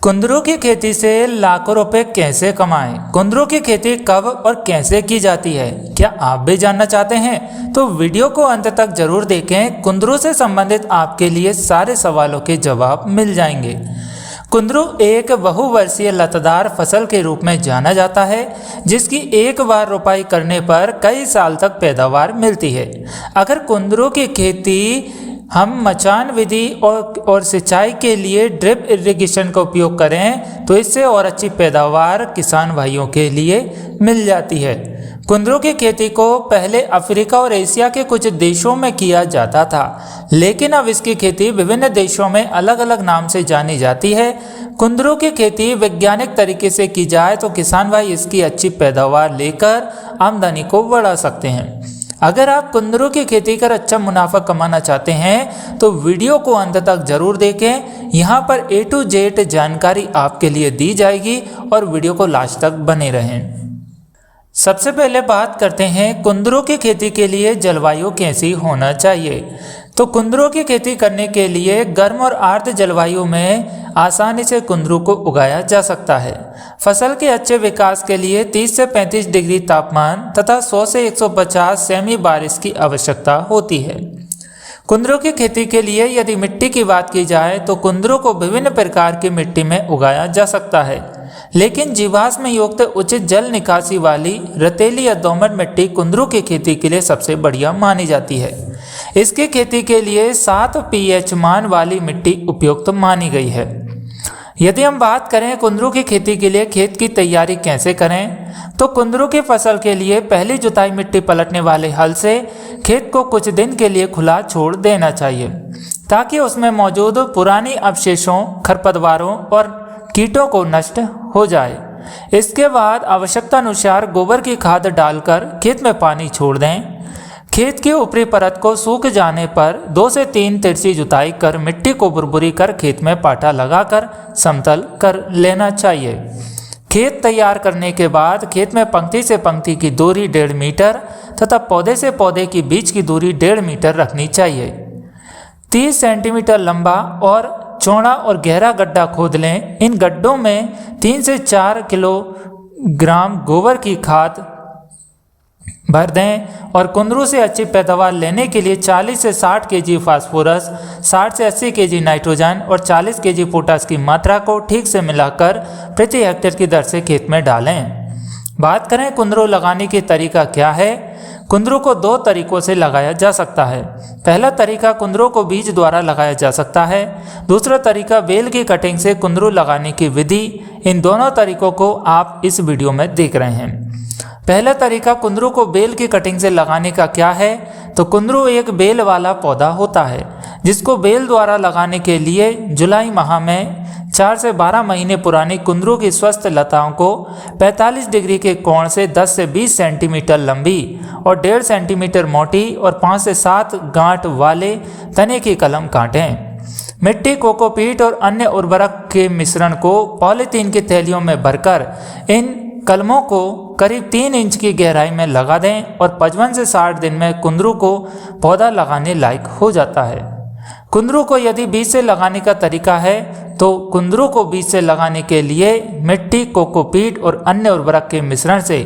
कुंदरू की खेती से लाखों रुपए कैसे कमाएं? कुंदरू की खेती कब और कैसे की जाती है, क्या आप भी जानना चाहते हैं? तो वीडियो को अंत तक जरूर देखें। कुंदरू से संबंधित आपके लिए सारे सवालों के जवाब मिल जाएंगे। कुंदरू एक बहुवर्षीय लतादार फसल के रूप में जाना जाता है, जिसकी एक बार रोपाई करने पर कई साल तक पैदावार मिलती है। अगर कुंदरू की खेती हम मचान विधि और सिंचाई के लिए ड्रिप इरिगेशन का उपयोग करें तो इससे और अच्छी पैदावार किसान भाइयों के लिए मिल जाती है। कुंदरू की खेती को पहले अफ्रीका और एशिया के कुछ देशों में किया जाता था, लेकिन अब इसकी खेती विभिन्न देशों में अलग अलग नाम से जानी जाती है। कुंदरू की खेती वैज्ञानिक तरीके से की जाए तो किसान भाई इसकी अच्छी पैदावार लेकर आमदनी को बढ़ा सकते हैं। अगर आप कुंदरू की खेती कर अच्छा मुनाफा कमाना चाहते हैं तो वीडियो को अंत तक जरूर देखें। यहाँ पर A to Z जानकारी आपके लिए दी जाएगी और वीडियो को लास्ट तक बने रहें। सबसे पहले बात करते हैं कुंदरू की खेती के लिए जलवायु कैसी होना चाहिए। तो कुंदरू की खेती करने के लिए गर्म और आर्द्र जलवायु में आसानी से कुंदरू को उगाया जा सकता है। फसल के अच्छे विकास के लिए 30 से 35 डिग्री तापमान तथा 100 से 150 सेमी बारिश की आवश्यकता होती है। कुंदरू की खेती के लिए यदि मिट्टी की बात की जाए तो कुंदरू को विभिन्न प्रकार की मिट्टी में उगाया जा सकता है, लेकिन जीवाश्म युक्त उचित जल निकासी वाली रेतीली या दोमट मिट्टी कुंदरू की खेती के लिए सबसे बढ़िया मानी जाती है। इसकी खेती के लिए 7 pH मान वाली मिट्टी उपयुक्त मानी गई है। यदि हम बात करें कुंदरू की खेती के लिए खेत की तैयारी कैसे करें, तो कुंदरू की फसल के लिए पहली जुताई मिट्टी पलटने वाले हल से खेत को कुछ दिन के लिए खुला छोड़ देना चाहिए, ताकि उसमें मौजूद पुरानी अवशेषों, खरपतवारों और कीटों को नष्ट हो जाए। इसके बाद आवश्यकता अनुसार गोबर की खाद डालकर खेत में पानी छोड़ दें। खेत की ऊपरी परत को सूख जाने पर 2 से 3 तिरछी जुताई कर मिट्टी को बुरबुरी कर खेत में पाटा लगाकर समतल कर लेना चाहिए। खेत तैयार करने के बाद खेत में पंक्ति से पंक्ति की दूरी 1.5 मीटर तथा पौधे से पौधे की बीच की दूरी 1.5 मीटर रखनी चाहिए। 30 सेंटीमीटर लंबा और चौड़ा और गहरा गड्ढा खोद लें। इन गड्ढों में 3 से 4 किलोग्राम गोबर की खाद भर दें और कुंदरू से अच्छी पैदावार लेने के लिए 40 से 60 केजी फास्फोरस, 60 से 80 केजी नाइट्रोजन और 40 केजी पोटास की मात्रा को ठीक से मिलाकर प्रति हेक्टेयर की दर से खेत में डालें। बात करें कुंदरू लगाने की तरीका क्या है। कुंदरू को 2 तरीकों से लगाया जा सकता है। पहला तरीका कुंदरू को बीज द्वारा लगाया जा सकता है। दूसरा तरीका बेल की कटिंग से कुंदरू लगाने की विधि। इन दोनों तरीकों को आप इस वीडियो में देख रहे हैं। पहला तरीका कुंदरू को बेल की कटिंग से लगाने का क्या है, तो कुंदरू एक बेल वाला पौधा होता है, जिसको बेल द्वारा लगाने के लिए जुलाई माह में 4 से 12 महीने पुरानी कुंदरू की स्वस्थ लताओं को 45 डिग्री के कोण से 10 से 20 सेंटीमीटर लंबी और 1.5 सेंटीमीटर मोटी और 5 से 7 गांठ वाले तने की कलम काटें। मिट्टी, कोकोपीट और अन्य उर्वरक के मिश्रण को पॉलीथीन की थैलियों में भरकर इन कलमों को करीब 3 इंच की गहराई में लगा दें और 55 से 60 दिन में कुंदरू को पौधा लगाने लायक हो जाता है। कुंदरू को यदि बीज से लगाने का तरीका है तो कुंदरू को बीज से लगाने के लिए मिट्टी, कोकोपीट और अन्य उर्वरक के मिश्रण से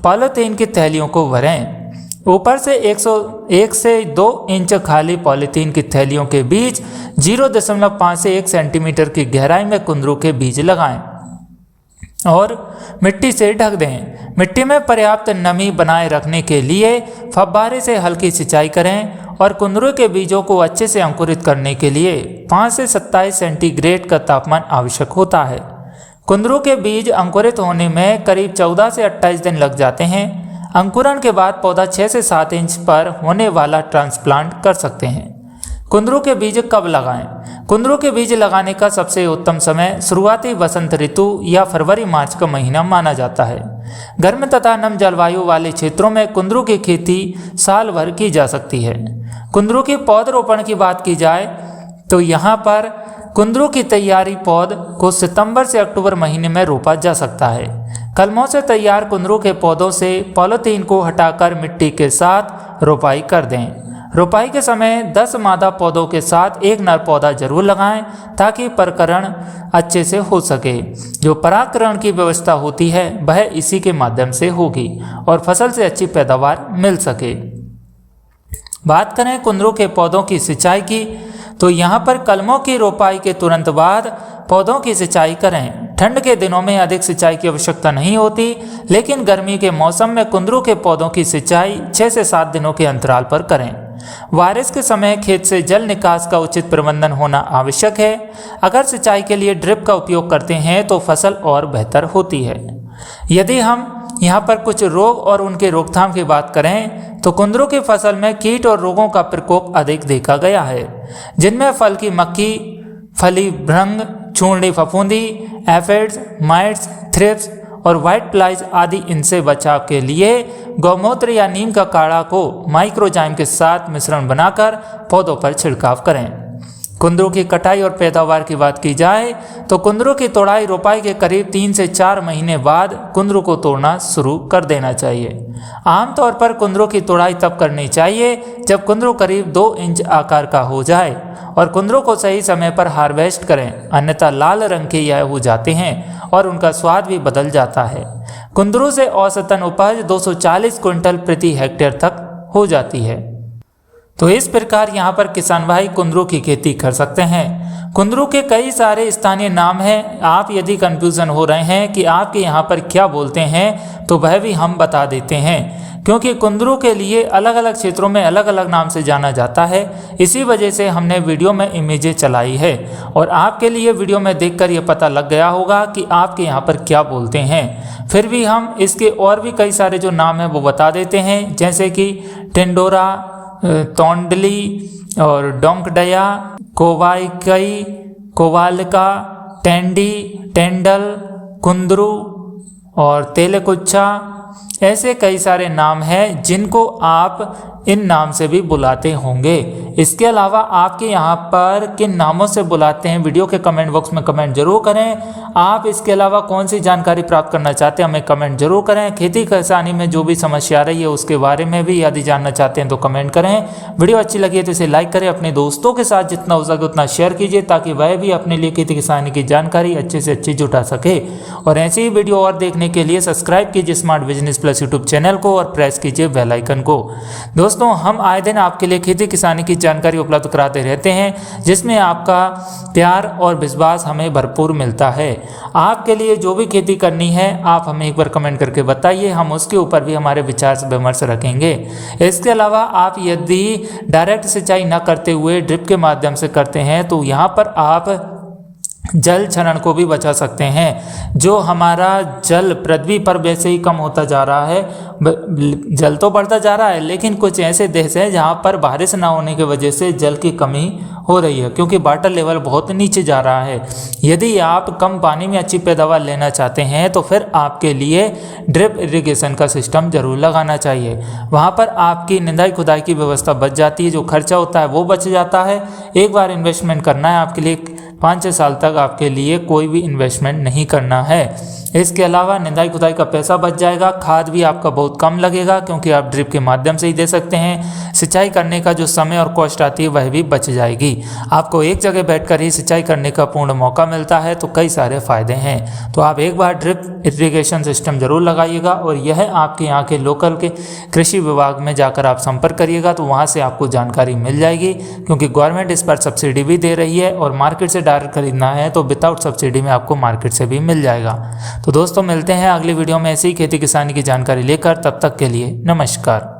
पॉलीथीन की थैलियों को भरें। ऊपर से 101 से 2 इंच खाली पॉलीथीन की थैलियों के बीच 0.5 से 1 सेंटीमीटर की गहराई में कुंदरू के बीज लगाएं और मिट्टी से ढक दें। मिट्टी में पर्याप्त नमी बनाए रखने के लिए फव्वारे से हल्की सिंचाई करें और कुंदरू के बीजों को अच्छे से अंकुरित करने के लिए 5 से 27 सेंटीग्रेड का तापमान आवश्यक होता है। कुंदरू के बीज अंकुरित होने में करीब 14 से 28 दिन लग जाते हैं। अंकुरण के बाद पौधा 6 से 7 इंच पर होने वाला ट्रांसप्लांट कर सकते हैं। कुंदरू के बीज कब लगाएं? कुंदरू के बीज लगाने का सबसे उत्तम समय शुरुआती वसंत ऋतु या फरवरी-मार्च का महीना माना जाता है। गर्म तथा नम जलवायु वाले क्षेत्रों में कुंदरू की खेती साल भर की जा सकती है। कुंदरू की पौधरोपण की बात की जाए तो यहाँ पर कुंदरू की तैयारी पौध को सितंबर से अक्टूबर महीने में रोपा जा सकता है। कलमों से तैयार कुंदरू के पौधों से पॉलीथीन को हटाकर मिट्टी के साथ रोपाई कर दें। रोपाई के समय 10 मादा पौधों के साथ एक नर पौधा जरूर लगाएं ताकि परागकरण अच्छे से हो सके। जो परागकरण की व्यवस्था होती है वह इसी के माध्यम से होगी और फसल से अच्छी पैदावार मिल सके। बात करें कुंदरू के पौधों की सिंचाई की, तो यहाँ पर कलमों की रोपाई के तुरंत बाद पौधों की सिंचाई करें। ठंड के दिनों में अधिक सिंचाई की आवश्यकता नहीं होती, लेकिन गर्मी के मौसम में कुंदरू के पौधों की सिंचाई 6 से 7 दिनों के अंतराल पर करें। बारिश के समय खेत से जल निकास का उचित प्रबंधन होना आवश्यक है। अगर सिंचाई के लिए ड्रिप का उपयोग करते हैं तो फसल और बेहतर होती है। यदि हम यहाँ पर कुछ रोग और उनके रोकथाम की बात करें तो कुंदरू की फसल में कीट और रोगों का प्रकोप अधिक देखा गया है, जिनमें फल की मक्खी, फली भृंग, चूर्णी फफूंदी, एफिड्स, माइट्स, थ्रिप्स और व्हाइट फ्लाइज आदि। इनसे बचाव के लिए गौमूत्र या नीम का काढ़ा को माइक्रोजाइम के साथ मिश्रण बनाकर पौधों पर छिड़काव करें। कुंदरू की कटाई और पैदावार की बात की जाए तो कुंदरू की तोड़ाई रोपाई के करीब 3 से 4 महीने बाद कुंदरू को तोड़ना शुरू कर देना चाहिए। आमतौर पर कुंदरू की तोड़ाई तब करनी चाहिए जब कुंदरू करीब 2 इंच आकार का हो जाए और कुंदरू को सही समय पर हार्वेस्ट करें, अन्यथा लाल रंग के यह हो जाते हैं और उनका स्वाद भी बदल जाता है। कुंदरू से औसतन उपज 240 क्विंटल प्रति हेक्टेयर तक हो जाती है। तो इस प्रकार यहाँ पर किसान भाई कुंदरू की खेती कर सकते हैं। कुंदरू के कई सारे स्थानीय नाम हैं। आप यदि कंफ्यूजन हो रहे हैं कि आपके यहाँ पर क्या बोलते हैं तो वह भी हम बता देते हैं, क्योंकि कुंदरू के लिए अलग अलग क्षेत्रों में अलग अलग नाम से जाना जाता है। इसी वजह से हमने वीडियो में इमेजें चलाई है और आपके लिए वीडियो में देखकर यह पता लग गया होगा कि आपके यहाँ पर क्या बोलते हैं। फिर भी हम इसके और भी कई सारे जो नाम हैं वो बता देते हैं, जैसे कि टेंडोरा, तोंडली और डोंकडया, कोवाईकई, कोवालका, टेंडी, टेंडल, कुंदरू और तेलकुच्छा। ऐसे कई सारे नाम हैं जिनको आप इन नाम से भी बुलाते होंगे। इसके अलावा आपके यहाँ पर किन नामों से बुलाते हैं वीडियो के कमेंट बॉक्स में कमेंट जरूर करें। आप इसके अलावा कौन सी जानकारी प्राप्त करना चाहते हैं हमें कमेंट जरूर करें। खेती किसानी में जो भी समस्या आ रही है उसके बारे में भी यदि जानना चाहते हैं तो कमेंट करें। वीडियो अच्छी लगी है तो इसे लाइक करें, अपने दोस्तों के साथ जितना हो सके उतना शेयर कीजिए ताकि वह भी अपने लिए खेती किसानी की जानकारी अच्छे से अच्छी जुटा सके। और ऐसी ही वीडियो और देखने के लिए सब्सक्राइब कीजिए smart business plus YouTube channel को और प्रेस कीजिए बेल आइकन को। दोस्तों, हम आए दिन आपके लिए खेती किसानी की जानकारी उपलब्ध कराते रहते हैं, जिसमें आपका प्यार और विश्वास हमें भरपूर मिलता है। आपके लिए जो भी खेती करनी है आप हमें एक बार कमेंट करके बताइए, हम उसके ऊपर भी हमारे विचार विमर्श रखेंगे। इसके अलावा आप यदि डायरेक्ट सिंचाई न करते हुए ड्रिप के माध्यम से करते हैं तो यहाँ पर आप जल क्षरण को भी बचा सकते हैं। जो हमारा जल पृथ्वी पर वैसे ही कम होता जा रहा है, जल तो बढ़ता जा रहा है, लेकिन कुछ ऐसे देश हैं जहां पर बारिश ना होने की वजह से जल की कमी हो रही है, क्योंकि वाटर लेवल बहुत नीचे जा रहा है। यदि आप कम पानी में अच्छी पैदावार लेना चाहते हैं तो फिर आपके लिए ड्रिप इरिगेशन का सिस्टम जरूर लगाना चाहिए। वहाँ पर आपकी निंदाई खुदाई की व्यवस्था बच जाती है, जो खर्चा होता है वो बच जाता है। एक बार इन्वेस्टमेंट करना है आपके लिए, 5-6 साल तक आपके लिए कोई भी इन्वेस्टमेंट नहीं करना है। इसके अलावा निंदाई खुदाई का पैसा बच जाएगा, खाद भी आपका बहुत कम लगेगा क्योंकि आप ड्रिप के माध्यम से ही दे सकते हैं। सिंचाई करने का जो समय और कॉस्ट आती है वह भी बच जाएगी। आपको एक जगह बैठकर ही सिंचाई करने का पूर्ण मौका मिलता है, तो कई सारे फायदे हैं। तो आप एक बार ड्रिप इरिगेशन सिस्टम जरूर लगाइएगा और यह आपके यहाँ के लोकल के कृषि विभाग में जाकर आप संपर्क करिएगा, तो वहाँ से आपको जानकारी मिल जाएगी, क्योंकि गवर्नमेंट इस पर सब्सिडी भी दे रही है और मार्केट से डायरेक्ट खरीदना है तो विदाउट सब्सिडी में आपको मार्केट से भी मिल जाएगा। तो दोस्तों, मिलते हैं अगली वीडियो में ऐसी ही खेती किसानी की जानकारी लेकर। तब तक के लिए नमस्कार।